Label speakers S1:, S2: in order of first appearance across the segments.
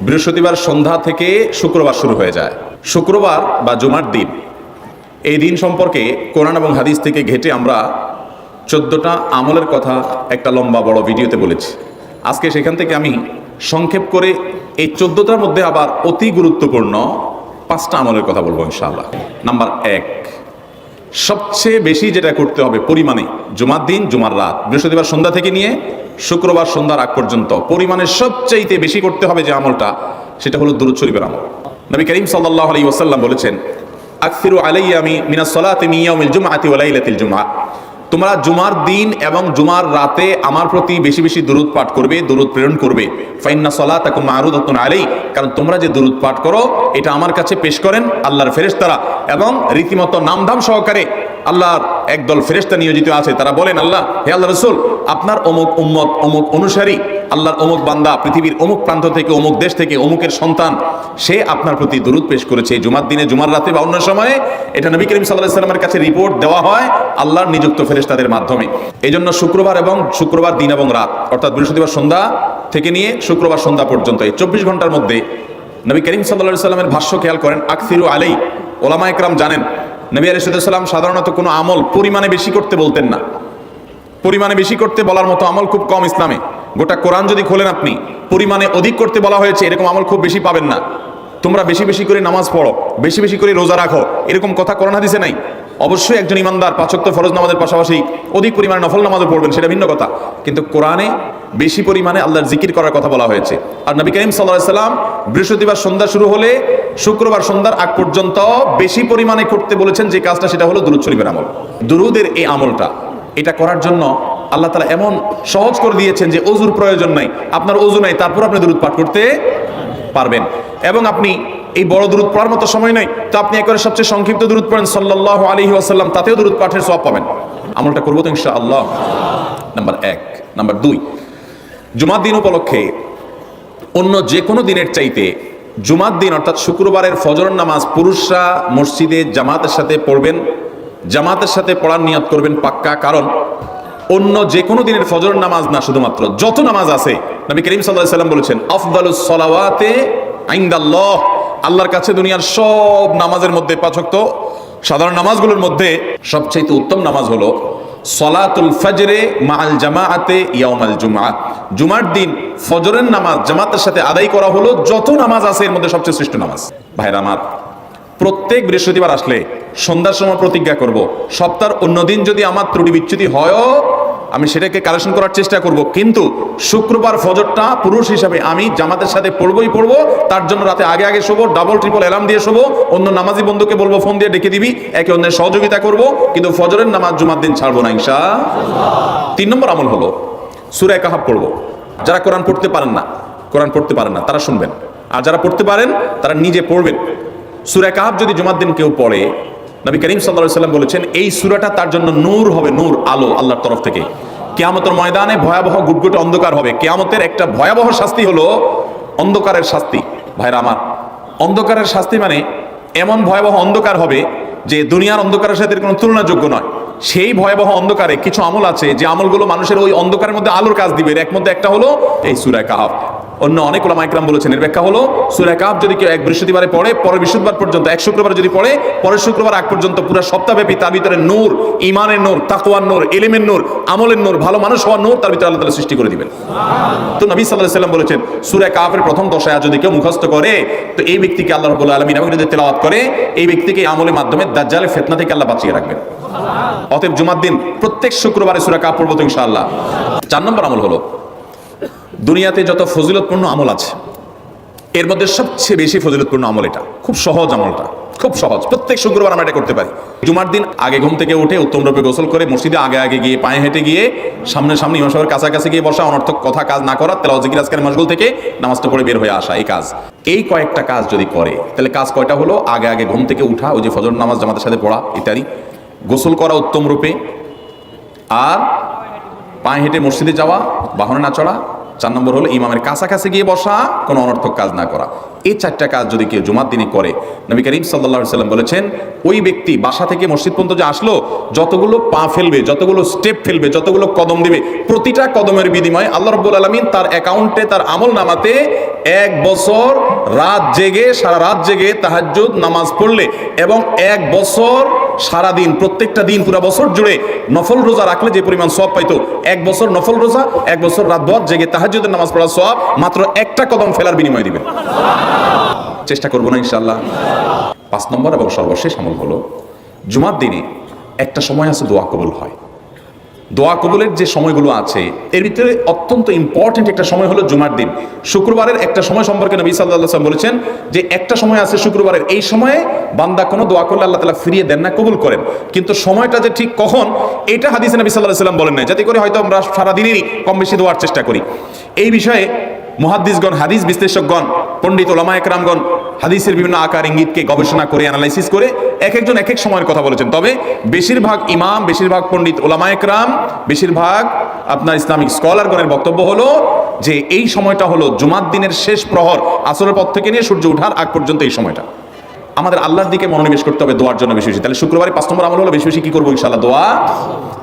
S1: বৃহস্পতিবার সন্ধ্যা থেকে শুক্রবার শুরু হয়ে যায়। শুক্রবার বা জুমার দিন, এই দিন সম্পর্কে কোরআন এবং হাদিস থেকে ঘেঁটে আমরা 14টা আমলের কথা একটা লম্বা বড় ভিডিওতে বলেছি। আজকে সেখান থেকে আমি সংক্ষেপ করে এই 14টার মধ্যে আবার অতি গুরুত্বপূর্ণ 5টা আমলের কথা বলবো ইনশাআল্লাহ। নাম্বার 1, সবচেয়ে বেশি যেটা করতে হবে পরিমাণে, জুমার দিন জুমার রাত, বৃহস্পতিবার সন্ধ্যা থেকে নিয়ে শুক্রবার সন্ধ্যার আগ পর্যন্ত পরিমাণে সবচাইতে বেশি করতে হবে যে আমলটা, সেটা হলো দুরূদ শরীফের আমল। নবী করিম সাল্লাল্লাহু আলাইহি ওয়াসাল্লাম বলেছেন, আকসিরু আলাইয়া মিনাস সালাতি মিন ইয়াউমিল জুমআতি ওয়া লাইলাতিল জুমআ, তোমরা জুমার দিন এবং জুমার রাতে আমার প্রতি বেশি বেশি দুরূদ পাঠ করবে, দুরূদ প্রেরণ করবে। ফাইন্না সালাতাকুম মারুদাতুন আলাই, কারণ তোমরা যে দুরূদ পাঠ করো এটা আমার কাছে পেশ করেন আল্লাহর ফেরেশতারা, এবং রীতিমতো নামধাম সহকারে আল্লাহর একদল ফেরেশতা নিয়োজিত আছে। তারা বলেন, আল্লাহ, হে আল্লাহ রাসূল, আপনার অমুক উম্মত, অমুক অনুসারী, আল্লাহর অমুক বান্দা পৃথিবীর অমুক প্রান্ত থেকে, অমুক দেশ থেকে, অমুকের সন্তান, সে আপনার প্রতি দুরূদ পেশ করেছে জুমার দিনে, জুমার রাতে বা অন্য সময়ে। এটা নবী করিম সাল্লাল্লাহু আলাইহি ওয়াসাল্লামের কাছে রিপোর্ট দেওয়া হয় আল্লাহর নিযুক্ত ফেরেশতাদের মাধ্যমে। এই জন্য শুক্রবার এবং শুক্রবার দিন এবং রাত, অর্থাৎ বৃহস্পতিবার সন্ধ্যা থেকে নিয়ে শুক্রবার সন্ধ্যা পর্যন্ত এই 24 ঘন্টার মধ্যে নবী করিম সাল্লাল্লাহু আলাইহি ওয়াসাল্লামের ভাষ্য খেয়াল করেন, আকসিরু আলাই। ওলামা একরাম জানেন, নবী আলাইহিস সালাম সাধারণত কোনো আমল পরিমাণে বেশি করতে বলতেন না। পরিমাণে বেশি করতে বলার মতো আমল খুব কম ইসলামে। গোটা কোরআন যদি খোলেন আপনি, পরিমাণে অধিক করতে বলা হয়েছে এরকম আমল খুব বেশি পাবেন না। তোমরা বেশি বেশি করে নামাজ পড়ো, বেশি বেশি করে রোজা রাখো, এরকম কথা কোরআন হাদিসে নাই। অবশ্যই একজন ইমানদার 5 ওয়াক্ত ফরজ নামাজের পাশাপাশি অধিক পরিমাণে নফল নামাজও পড়বেন, সেটা ভিন্ন কথা। কিন্তু কোরআনে বেশি পরিমাণে আল্লাহর জিকির করার কথা বলা হয়েছে। আর নবী করিম সাল্লাল্লাহু আলাইহি ওয়াসাল্লাম বৃহস্পতিবার সন্ধ্যা শুরু হলে শুক্রবার সন্ধ্যার আগ পর্যন্ত বেশি পরিমাণে করতে বলেছেন যে কাজটা, সেটা হলো দুরূদ শরীফের আমল। দুরূদের এই আমলটা, এটা করার জন্য আল্লাহ তাআলা এমন সহজ করে দিয়েছেন যে ওযুর প্রয়োজন নাই। আপনার ওযু নাই, তারপর আপনি দুরূদ পাঠ করতে পারবেন। এবং আপনি এই বড় দুরূদ পড়ার মতো সময় নেই, তো আপনি একবারে সবচেয়ে সংক্ষিপ্ত দুরূদ পড়েন সাল্লাল্লাহু আলাইহি ওয়াসাল্লাম, তাতেও দুরূদ পাঠের সওয়াব পাবেন। আমলটা করবো তো ইনশাআল্লাহ। নাম্বার 1। নাম্বার 2, জুমার দিন উপলক্ষে অন্য যে কোনো দিনের চাইতে জুমার দিন অর্থাৎ শুক্রবারের ফজর নামাজ পুরুষরা মসজিদে জামাতের সাথে পড়বেন, জামাতের সাথে পড়ার নিয়ত করবেন পাক্কা। কারণ অন্য যে কোনো দিনের ফজর নামাজ না, শুধুমাত্র যত নামাজ আছে, নবী করিম সাল্লাল্লাহু আলাইহি ওয়াসাল্লাম বলেছেন, আফদালুস সালাওয়াতে ইনদাল্লাহ, আল্লাহর কাছে দুনিয়ার সব নামাজের মধ্যে 5 ওয়াক্ত সাধারণ নামাজগুলোর মধ্যে সবচেয়ে উত্তম নামাজ হলো সলাতুল ফজরে মাআল জামাআতে ইয়াউমাল জুমআ, জুমার দিন ফজরের নামাজ জামাতের সাথে আদায় করা হলো যত নামাজ আছে এর মধ্যে সবচেয়ে শ্রেষ্ঠ নামাজ। ভাইরা আমার, প্রত্যেক বৃহস্পতিবার আসলে সন্ধ্যার সময় প্রতিজ্ঞা করব, সপ্তাহের অন্য দিন যদি আমার ত্রুটি বিচ্যুতি হয়ও আমি সেটাকে কারেকশন করার চেষ্টা করব, কিন্তু শুক্রবার ফজরটা পুরুষ হিসাবে আমি জামাতের সাথে পড়বই পড়বো। তার জন্য রাতে আগে আগে শোবো, ডাবল ট্রিপল অ্যালার্ম দিয়ে শোবো, অন্য নামাজি বন্ধুকে বলবো ফোন দিয়ে ডেকে দিবি, একে অন্যের সহযোগিতা করব, কিন্তু ফজরের নামাজ জুমার দিন ছাড়বো না ইনশাআল্লাহ। 3 নম্বর আমল হলো সূরা কাহাফ পড়বো। যারা কোরআন পড়তে পারেন না তারা শুনবেন, আর যারা পড়তে পারেন তারা নিজে পড়বেন। সূরা কাহাফ যদি জুমার দিন কেউ পড়ে, নবী করিম সাল্লাল্লাহু আলাইহি ওয়াসাল্লাম বলেছেন এই সূরাটা তার জন্য নূর হবে, নূর, আলো আল্লাহর তরফ থেকে। কিয়ামতের ময়দানে ভয়াবহ গুটগুটে অন্ধকার হবে। কিয়ামতের একটা ভয়াবহ শাস্তি হলো অন্ধকারের শাস্তি। ভাইরা আমার, অন্ধকারের শাস্তি মানে এমন ভয়াবহ অন্ধকার হবে যে দুনিয়ার অন্ধকারের সাথে কোনো তুলনাযোগ্য নয়। সেই ভয়াবহ অন্ধকারে কিছু আমল আছে যে আমলগুলো মানুষের ওই অন্ধকারের মধ্যে আলোর কাজ দিবে। এর মধ্যে একটা হলো এই সূরা কাহাফ। অন্য অনেক উলামা ইকরাম বলেছেন এর ব্যাখ্যা হলো সূরা কাহাফ যদি কেউ এক বৃহস্পতিবারে পড়ে, পরের বৃহস্পতিবার পর্যন্ত, এক শুক্রবার যদি পড়ে, পরের শুক্রবার আগ পর্যন্ত পুরো সপ্তাহব্যাপী তার ভিতরে নূর, ঈমানের নূর, তাকওয়ার নূর, ইলমের নূর, আমলের নূর, ভালো মানুষ হওয়ার নূর তার ভিতরে আল্লাহ তাআলা সৃষ্টি করে দিবেন। তো নবী সাল্লাল্লাহু আলাইহি ওয়াসাল্লাম বলেছেন সূরা কাহাফের প্রথম 10 আয়াত যদি কেউ মুখস্থ করে, তো এই ব্যক্তিকে আল্লাহ রাব্বুল আলামিন এবং যদি তেলাওয়াত করে, এই ব্যক্তিকে আমলের মাধ্যমে দাজ্জালের ফিতনা থেকে আল্লাহ বাঁচিয়ে রাখবেন। অতএব জুমার দিন প্রত্যেক শুক্রবারে সূরা কাহাফ পড়বো তো ইনশাআল্লাহ। 4 নম্বর আমল হলো দুনিয়াতে যত ফজিলতপূর্ণ আমল আছে এর মধ্যে সবচেয়ে বেশি ফজিলতপূর্ণ আমল এটা। খুব সহজ আমলটা, খুব সহজ, প্রত্যেক শুক্রবার আমরা এটা করতে পারি। জুমার দিন আগে ঘুম থেকে উঠে উত্তম রূপে গোসল করে মসজিদে আগে আগে গিয়ে পায়ে হেঁটে গিয়ে সামনে ইমাম সাহেবের কাছাকাছি গিয়ে বসা, অনর্থক কথা কাজ না করা, তেলাওয়াত জিকির আজকার মশগুল থেকে নামাজটা পড়ে বের হয়ে আসা, এই কাজ। এই কয়েকটা কাজ যদি করে তাহলে কাজ কয়টা হলো? আগে আগে ঘুম থেকে উঠা, ওই যে ফজর নামাজ জামাতের সাথে পড়া ইত্যাদি, গোসল করা উত্তম রূপে, আর পায়ে হেঁটে মসজিদে যাওয়া, বাহনে না চড়া, 4 নম্বর হলো ইমামের কাছাকাছি গিয়ে বসা, কোনো অনর্থক কাজ না করা। এই 4টা কাজ যদি কেউ জুমার দিনে করে, নবী করিম সাল্লাল্লাহু আলাইহি সাল্লাম বলেছেন ওই ব্যক্তি বাসা থেকে মসজিদ পর্যন্ত যে আসলো, যতগুলো পা ফেলবে, যতগুলো স্টেপ ফেলবে, যতগুলো কদম দিবে, প্রতিটা কদমের বিনিময়ে আল্লাহ রাব্বুল আলামিন তার অ্যাকাউন্টে, তার আমল নামাতে 1 বছর রাত জেগে, সারা রাত জেগে তাহাজ্জুদ নামাজ পড়লে এবং 1 বছর সারাদিন, প্রত্যেকটা দিন পুরো বছর জুড়ে নফল রোজা রাখলে যে পরিমাণ সওয়াব পাইতো, 1 বছর নফল রোজা, 1 বছর রাতভর জেগে তাহাজ্জুদের নামাজ পড়ার সওয়াব মাত্র একটা কদম ফেলার বিনিময়ে দিবেন। চেষ্টা করবো না ইনশাআল্লাহ? 5 নম্বর এবং সর্বশেষ আমল হলো জুমার দিনে একটা সময় আছে দোয়া কবুল হয়। দোয়া কবুলের যে সময়গুলো আছে এর ভিতরে অত্যন্ত ইম্পর্টেন্ট একটা সময় হলো জুমার দিন। শুক্রবারের একটা সময় সম্পর্কে নবী সাল্লাল্লাহু আলাইহি ওয়াসাল্লাম বলেছেন যে একটা সময় আছে শুক্রবারের, এই সময়ে বান্দা কোনো দোয়া করলে আল্লাহ তাআলা ফিরিয়ে দেন না, কবুল করেন। কিন্তু সময়টা যে ঠিক কখন, এটা হাদিসে নবী সাল্লাল্লাহু আলাইহি ওয়াসাল্লাম বলেন না, যাতে করে হয়তো আমরা সারাদিনেরই কম বেশি দোয়ার চেষ্টা করি। এই বিষয়ে মুহাদ্দিসগণ, হাদিস বিশ্লেষকগণ, পণ্ডিত ওলামা একরামগণ হাদিসের বিভিন্ন আকার ইঙ্গিতকে গবেষণা করে, অ্যানালাইসিস করে এক একজন এক এক সময়ের কথা বলেছেন। তবে বেশিরভাগ ইমাম, বেশিরভাগ পণ্ডিত ওলামা একরাম, বেশিরভাগ আপনার ইসলামিক স্কলারগণের বক্তব্য হলো যে এই সময়টা হলো জুমার দিনের শেষ প্রহর, আসরের পর থেকে নিয়ে সূর্য ওঠার আগ পর্যন্ত এই সময়টা। আমাদের আল্লাহর দিকে মনোনিবেশ করতে হবে দোয়ার জন্য বেশি বেশি। তাহলে শুক্রবারে 5 নম্বর আমল হলো বেশি বেশি কি করবো ইনশাআল্লাহ? দোয়া।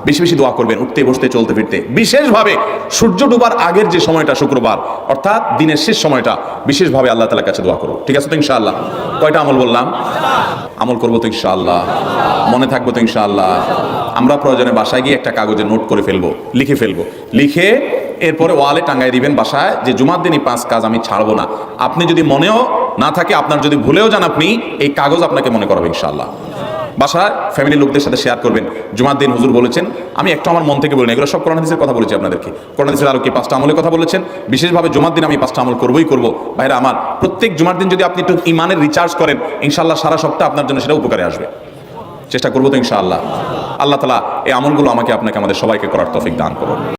S1: বেশি বেশি দোয়া করবেন, উঠতে বসতে চলতে ফিরতে। বিশেষভাবে সূর্য ডুবার আগের যে সময়টা শুক্রবার, অর্থাৎ দিনের শেষ সময়টা, বিশেষভাবে আল্লাহ তাআলার কাছে দোয়া করো। ঠিক আছে তো ইনশাআল্লাহ? কয়টা আমল বললাম? আমল করবো তো ইনশাআল্লাহ? মনে থাকবো তো ইনশাআল্লাহ? আমরা প্রয়োজনে বাসায় গিয়ে একটা কাগজে নোট করে ফেলবো, লিখে ফেলবো, লিখে এরপরে ওয়ালে টাঙ্গাই দিবেন বাসায় যে জুমার দিন এই 5 কাজ আমি ছাড়বো না। আপনি যদি মনেও না থাকে, আপনার যদি ভুলেও যান, আপনি এই কাগজ আপনাকে মনে করাবে ইনশাআল্লাহ। বাসায় ফ্যামিলির লোকদের সাথে শেয়ার করবেন, জুমার দিন হুজুর বলেছেন, আমি একটু আমার মন থেকে বলিনি, এগুলো সব কোরআন হাদিসের কথা বলেছি আপনাদেরকে। কোরআন হাদিসের আলোকে 5টা আমলের কথা বলেছেন, বিশেষভাবে জুমার দিন আমি 5টা আমল করবোই করবো। ভাইরা আমার, প্রত্যেক জুমার দিন যদি আপনি একটু ইমানের রিচার্জ করেন, ইনশাআল্লাহ সারা সপ্তাহ আপনার জন্য সেটা উপকারে আসবে। চেষ্টা করবো তো ইনশাআল্লাহ? আল্লাহ তাআলা এই আমলগুলো আমাকে, আপনাকে, আমাদের সবাইকে করার তৌফিক দান করুন।